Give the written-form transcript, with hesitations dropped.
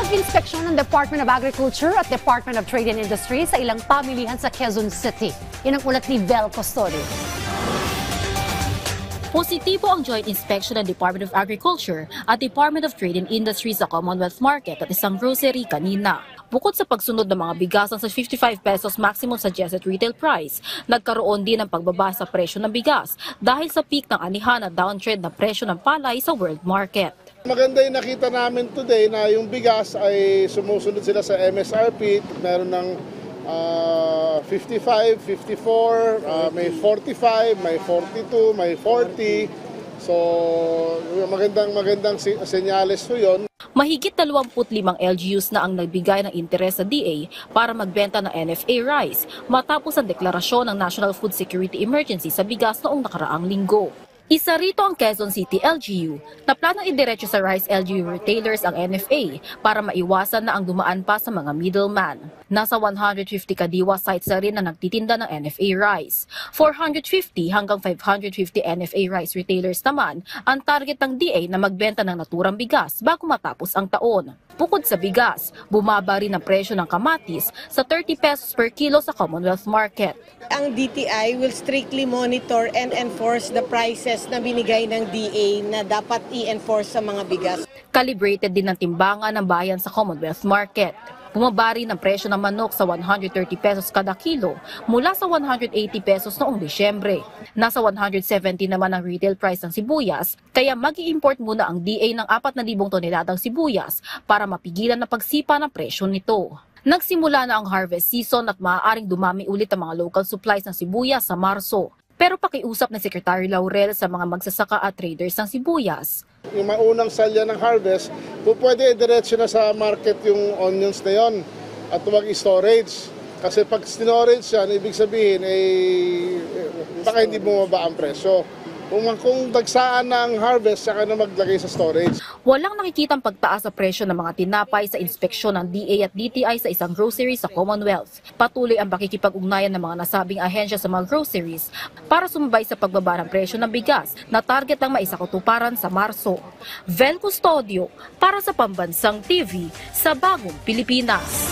Nag-inspeksyon ng Department of Agriculture at Department of Trade and Industry sa ilang pamilihan sa Quezon City. Yan ang ulat ni Vel Custodio. Positibo ang joint inspection ng Department of Agriculture at Department of Trade and Industry sa Commonwealth Market at isang grocery kanina. Bukod sa pagsunod ng mga bigasan sa 55 pesos maximum suggested retail price, nagkaroon din ng pagbaba sa presyo ng bigas dahil sa peak ng anihan at downtrend na presyo ng palay sa world market. Maganda yung nakita namin today na yung bigas ay sumusunod sila sa MSRP. Meron ng 55, 54, may 45, may 42, may 40. So magandang senyales po yun. Mahigit 25 LGUs na ang nagbigay ng interes sa DA para magbenta ng NFA rice matapos ang deklarasyon ng National Food Security Emergency sa bigas noong nakaraang linggo. Isa rito ang Quezon City LGU na planong idiretso sa rice LGU retailers ang NFA para maiwasan na ang dumaan pa sa mga middleman. Nasa 150 kadiwa sites na rin na nagtitinda ng NFA rice. 450 hanggang 550 NFA rice retailers naman ang target ng DA na magbenta ng naturang bigas bago matapos ang taon. Bukod sa bigas, bumaba rin ang presyo ng kamatis sa 30 pesos per kilo sa Commonwealth Market. Ang DTI will strictly monitor and enforce the prices na binigay ng DA na dapat i-enforce sa mga bigas. Calibrated din ang timbangan ng bayan sa Commonwealth Market. Bumaba rin ang presyo ng manok sa 130 pesos kada kilo mula sa 180 pesos noong Disyembre. Nasa 170 naman ang retail price ng sibuyas, kaya mag-i-import muna ang DA ng 4,000 toneladang sibuyas para mapigilan na pagsipa ng presyo nito. Nagsimula na ang harvest season at maaaring dumami ulit ang mga local supplies ng sibuyas sa Marso. Pero pakiusap ng Secretary Laurel sa mga magsasaka at traders ng sibuyas. Yung maunang salya ng harvest, pwede diretso na sa market yung onions na yon at huwag i-storage. Kasi pag storage yan, ibig sabihin baka hindi bumaba ang presyo. Kung dagsaan na ang harvest, saka na maglagay sa storage. Walang nakikitang pagtaas sa presyo ng mga tinapay sa inspeksyon ng DA at DTI sa isang grocery sa Commonwealth. Patuloy ang pakikipag-ugnayan ng mga nasabing ahensya sa mga groceries para sumabay sa pagbaba ng presyo ng bigas na target ng maisakatuparan sa Marso. Vel Custodio para sa Pambansang TV sa Bagong Pilipinas.